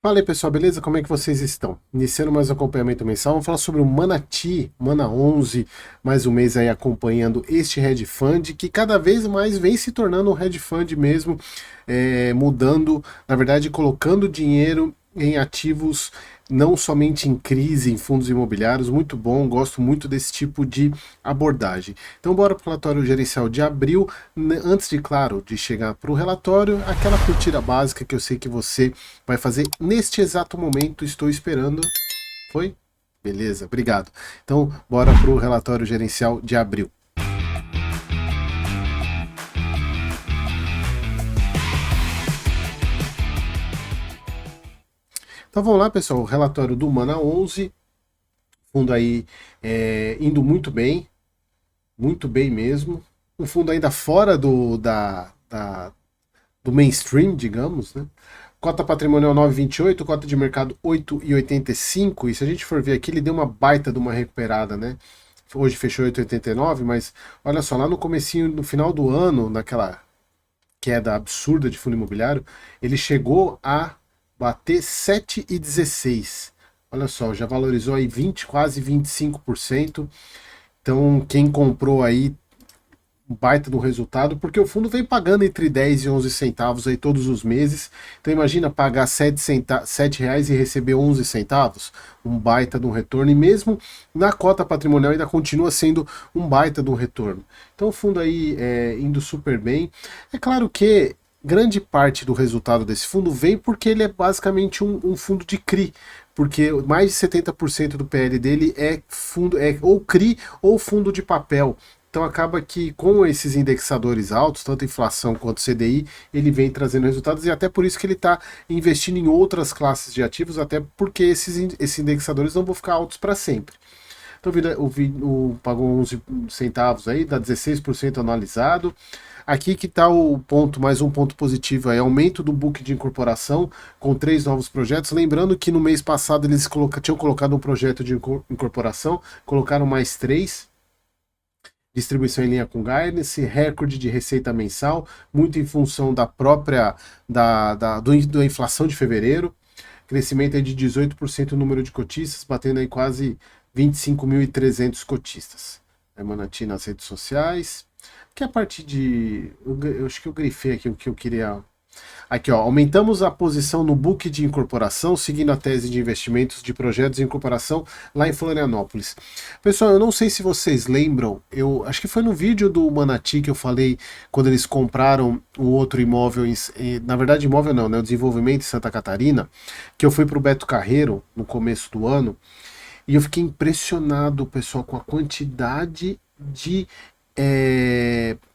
Fala aí pessoal, beleza? Como é que vocês estão? Iniciando mais um acompanhamento mensal, vamos falar sobre o Manati, Mana 11, mais um mês aí acompanhando este hedge fund, que cada vez mais vem se tornando um hedge fund mesmo, mudando, na verdade colocando dinheiro em ativos não somente em crise, em fundos imobiliários, muito bom, gosto muito desse tipo de abordagem. Então bora para o relatório gerencial de abril, antes de, claro, de chegar para o relatório, aquela curtida básica que eu sei que você vai fazer neste exato momento, estou esperando. Foi? Beleza, obrigado. Então bora para o relatório gerencial de abril. Então vamos lá, pessoal, o relatório do Mana 11, fundo aí indo muito bem mesmo. Um fundo ainda fora do mainstream, digamos, né? Cota patrimonial 9,28, cota de mercado 8,85. E se a gente for ver aqui, ele deu uma baita de uma recuperada, né? Hoje fechou 8,89, mas olha só, lá no comecinho, no final do ano, naquela queda absurda de fundo imobiliário, ele chegou a bater 7,16. Olha só, já valorizou aí 20, quase 25%. Então, quem comprou aí, um baita do resultado, porque o fundo vem pagando entre 10 e 11 centavos aí todos os meses. Então imagina pagar 7 reais e receber 11 centavos, um baita de um retorno, e mesmo na cota patrimonial ainda continua sendo um baita de um retorno. Então o fundo aí indo super bem. É claro que grande parte do resultado desse fundo vem porque ele é basicamente um fundo de CRI, porque mais de 70% do PL dele é fundo, é ou CRI ou fundo de papel. Então acaba que com esses indexadores altos, tanto inflação quanto CDI, ele vem trazendo resultados, e até por isso que ele está investindo em outras classes de ativos, até porque esses indexadores não vão ficar altos para sempre. Então pagou 11 centavos aí, dá 16% analisado. Aqui que está o ponto, mais um ponto positivo, é aumento do book de incorporação com 3 novos projetos. Lembrando que no mês passado eles tinham colocado um projeto de incorporação, colocaram mais 3. Distribuição em linha com guidance, recorde de receita mensal, muito em função da própria da inflação de fevereiro, crescimento aí de 18% no número de cotistas, batendo aí quase 25.300 cotistas. É Manati nas redes sociais, que é a parte de... Eu acho que eu grifei aqui o que eu queria... Aqui, ó, aumentamos a posição no book de incorporação, seguindo a tese de investimentos de projetos de incorporação lá em Florianópolis. Pessoal, eu não sei se vocês lembram, eu acho que foi no vídeo do Manati que eu falei quando eles compraram o outro imóvel, na verdade imóvel não, né, o desenvolvimento em Santa Catarina, que eu fui para o Beto Carreiro no começo do ano, e eu fiquei impressionado, pessoal, com a quantidade de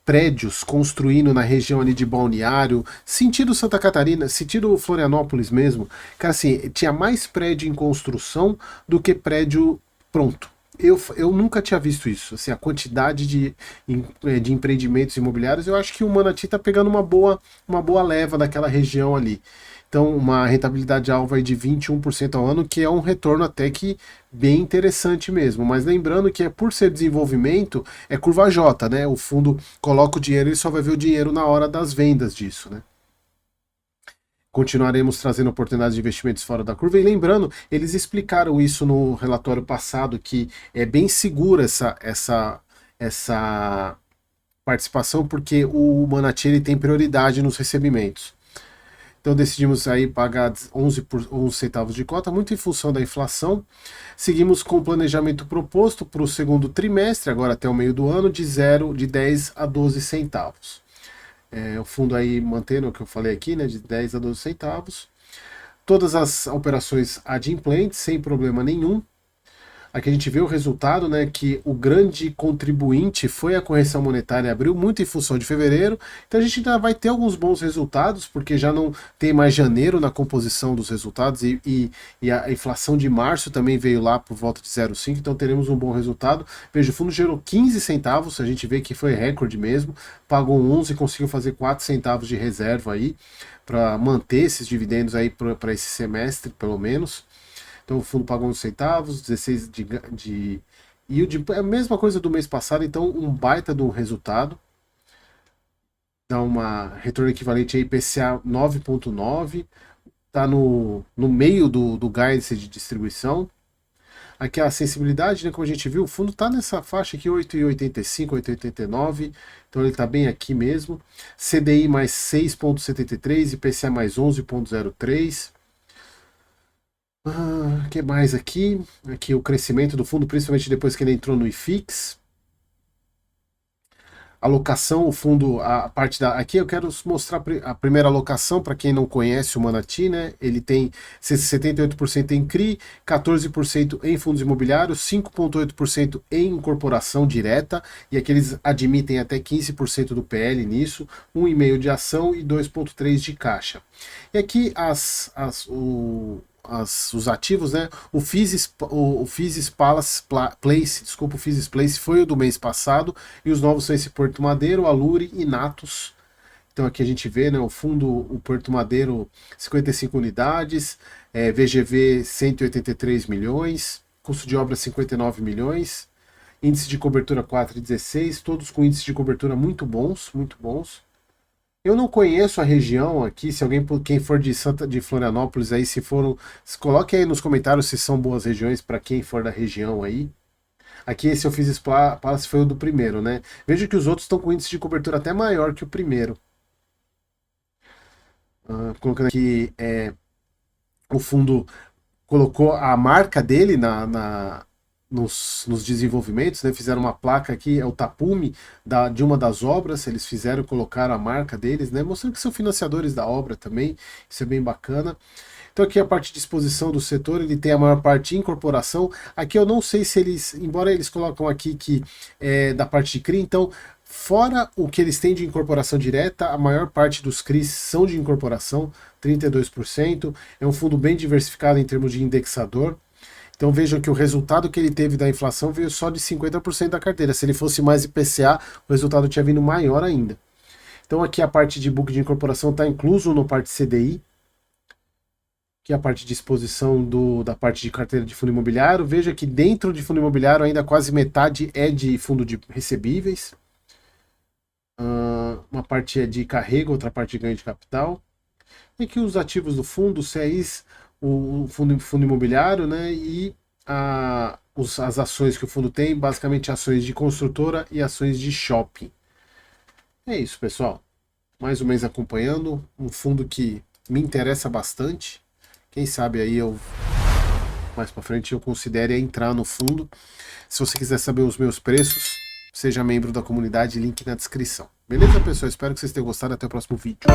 prédios construindo na região ali de Balneário, sentido Santa Catarina, sentido Florianópolis mesmo. Cara, assim, tinha mais prédio em construção do que prédio pronto. Eu nunca tinha visto isso, assim, a quantidade de empreendimentos imobiliários. Eu acho que o Manati está pegando uma boa leva daquela região ali. Então, uma rentabilidade alva aí de 21% ao ano, que é um retorno até que bem interessante mesmo. Mas lembrando que por ser desenvolvimento, é curva J, né? O fundo coloca o dinheiro e só vai ver o dinheiro na hora das vendas disso, né? Continuaremos trazendo oportunidades de investimentos fora da curva. E lembrando, eles explicaram isso no relatório passado, que é bem segura essa participação, porque o Manati ele tem prioridade nos recebimentos. Então decidimos aí pagar 11 centavos de cota, muito em função da inflação. Seguimos com o planejamento proposto para o segundo trimestre, agora até o meio do ano, de 10 a 12 centavos. O fundo aí mantendo o que eu falei aqui, né, de 10 a 12 centavos. Todas as operações adimplentes, sem problema nenhum. Aqui a gente vê o resultado, né, que o grande contribuinte foi a correção monetária em abril, muito em função de fevereiro. Então a gente ainda vai ter alguns bons resultados, porque já não tem mais janeiro na composição dos resultados, e a inflação de março também veio lá por volta de 0,5, então teremos um bom resultado. Veja, o fundo gerou 15 centavos, a gente vê que foi recorde mesmo, pagou 11 e conseguiu fazer 4 centavos de reserva aí, para manter esses dividendos aí para esse semestre, pelo menos. Então o fundo pagou uns centavos, 16 de yield, é a mesma coisa do mês passado, então um baita do resultado. Dá uma retorno equivalente a IPCA 9,9, está no meio do guidance de distribuição. Aqui a sensibilidade, né, como a gente viu, o fundo está nessa faixa aqui, 8,85, 8,89, então ele está bem aqui mesmo. CDI mais 6,73, IPCA mais 11,03. O que mais aqui? Aqui o crescimento do fundo, principalmente depois que ele entrou no IFIX. Alocação, o fundo, a parte da. Aqui eu quero mostrar a primeira alocação para quem não conhece o Manati, né? Ele tem 78% em CRI, 14% em fundos imobiliários, 5,8% em incorporação direta, e aqui eles admitem até 15% do PL nisso, 1,5% de ação e 2,3% de caixa. E aqui os ativos, né? O Physis Palace Place, desculpa, o Physis Place foi o do mês passado, e os novos são esse Porto Madeiro, Alure e Natus. Então aqui a gente vê, né, o fundo, o Porto Madeiro, 55 unidades, VGV 183 milhões, custo de obra 59 milhões, índice de cobertura 4,16, todos com índices de cobertura muito bons, muito bons. Eu não conheço a região aqui, se alguém, quem for de Florianópolis aí, coloque aí nos comentários se são boas regiões para quem for da região aí. Aqui esse eu fiz Palace foi o do primeiro, né? Veja que os outros estão com índice de cobertura até maior que o primeiro. Colocando aqui, o fundo colocou a marca dele nos desenvolvimentos, né? Fizeram uma placa aqui, é o tapume de uma das obras, eles fizeram, colocaram a marca deles, né? Mostrando que são financiadores da obra também, isso é bem bacana. Então aqui a parte de exposição do setor, ele tem a maior parte de incorporação. Aqui eu não sei se eles, embora eles colocam aqui que é da parte de CRI, então fora o que eles têm de incorporação direta, a maior parte dos CRIs são de incorporação, 32%. É um fundo bem diversificado em termos de indexador. Então vejam que o resultado que ele teve da inflação veio só de 50% da carteira. Se ele fosse mais IPCA, o resultado tinha vindo maior ainda. Então aqui a parte de book de incorporação está incluso no parte CDI, que é a parte de exposição da parte de carteira de fundo imobiliário. Veja que dentro de fundo imobiliário ainda quase metade é de fundo de recebíveis. Uma parte é de carrego, outra parte de ganho de capital. E aqui os ativos do fundo, CEIs, o fundo imobiliário, né, e as ações que o fundo tem, basicamente ações de construtora e ações de shopping. É isso, pessoal. Mais um mês acompanhando, um fundo que me interessa bastante. Quem sabe aí mais para frente eu considere entrar no fundo. Se você quiser saber os meus preços, seja membro da comunidade, link na descrição. Beleza, pessoal? Espero que vocês tenham gostado. Até o próximo vídeo.